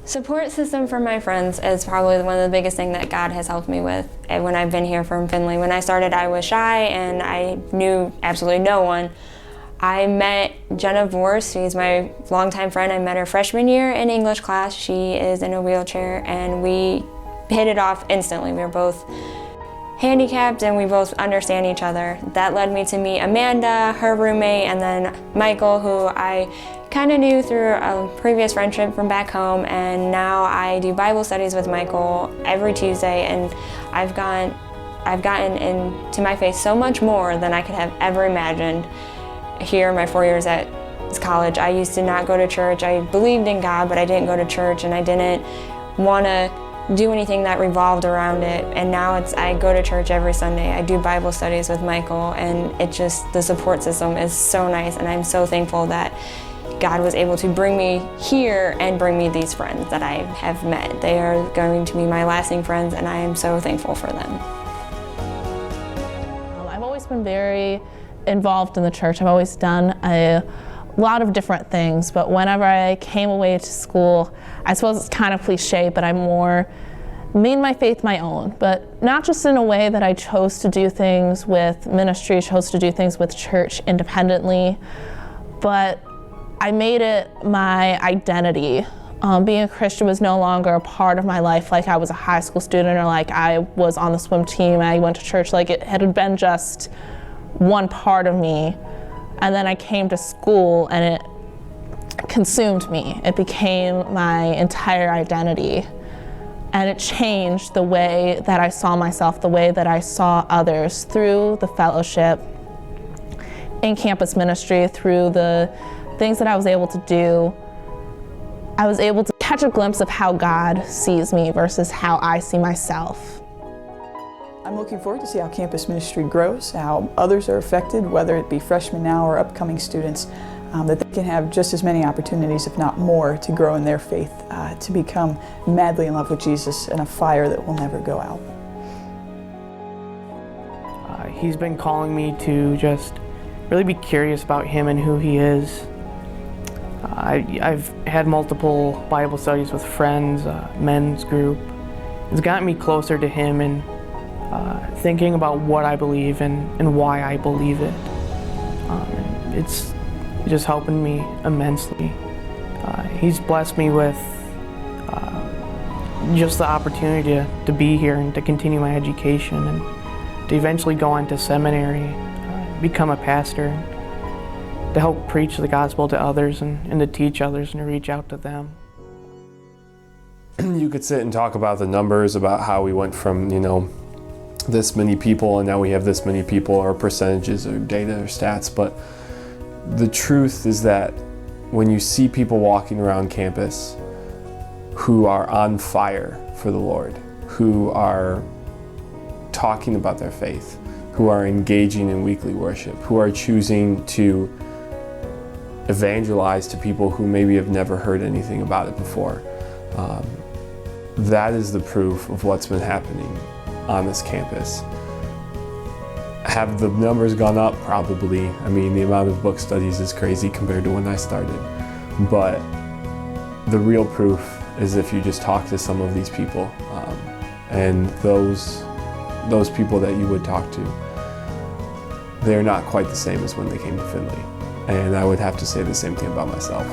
Support system for my friends is probably one of the biggest things that God has helped me with when I've been here from Findlay. When I started, I was shy and I knew absolutely no one. I met Jenna Vorst, she's my longtime friend. I met her freshman year in English class. She is in a wheelchair and we hit it off instantly. We were both handicapped and we both understand each other. That led me to meet Amanda, her roommate, and then Michael, who I kind of knew through a previous friendship from back home, and now I do Bible studies with Michael every Tuesday, and I've gotten into my faith so much more than I could have ever imagined here in my 4 years at college. I used to not go to church. I believed in God, but I didn't go to church, and I didn't want to do anything that revolved around it. And now I go to church every Sunday. I do Bible studies with Michael, and the support system is so nice, and I'm so thankful that God was able to bring me here and bring me these friends that I have met. They are going to be my lasting friends, and I am so thankful for them. I've always been very involved in the church. I've always done a lot of different things, but whenever I came away to school, I suppose it's kind of cliche, but I more made my faith my own, but not just in a way that I chose to do things with ministry, chose to do things with church independently, but I made it my identity. Being a Christian was no longer a part of my life like I was a high school student or like I was on the swim team, I went to church, like it had been just one part of me. And then I came to school and it consumed me. It became my entire identity. And it changed the way that I saw myself, the way that I saw others through the fellowship, in campus ministry, through the things that I was able to do. I was able to catch a glimpse of how God sees me versus how I see myself. I'm looking forward to see how campus ministry grows, how others are affected, whether it be freshmen now or upcoming students, that they can have just as many opportunities, if not more, to grow in their faith, to become madly in love with Jesus and a fire that will never go out. He's been calling me to just really be curious about him and who he is. I've had multiple Bible studies with friends, men's group. It's gotten me closer to him and thinking about what I believe and why I believe it. It's just helping me immensely. He's blessed me with just the opportunity to be here and to continue my education and to eventually go on to seminary, become a pastor, to help preach the gospel to others and to teach others and to reach out to them. You could sit and talk about the numbers, about how we went from, this many people and now we have this many people, or percentages or data or stats, but the truth is that when you see people walking around campus who are on fire for the Lord, who are talking about their faith, who are engaging in weekly worship, who are choosing to evangelize to people who maybe have never heard anything about it before, that is the proof of what's been happening on this campus. Have the numbers gone up? Probably. I mean, the amount of book studies is crazy compared to when I started. But the real proof is if you just talk to some of these people, and those people that you would talk to, they're not quite the same as when they came to Findlay. And I would have to say the same thing about myself.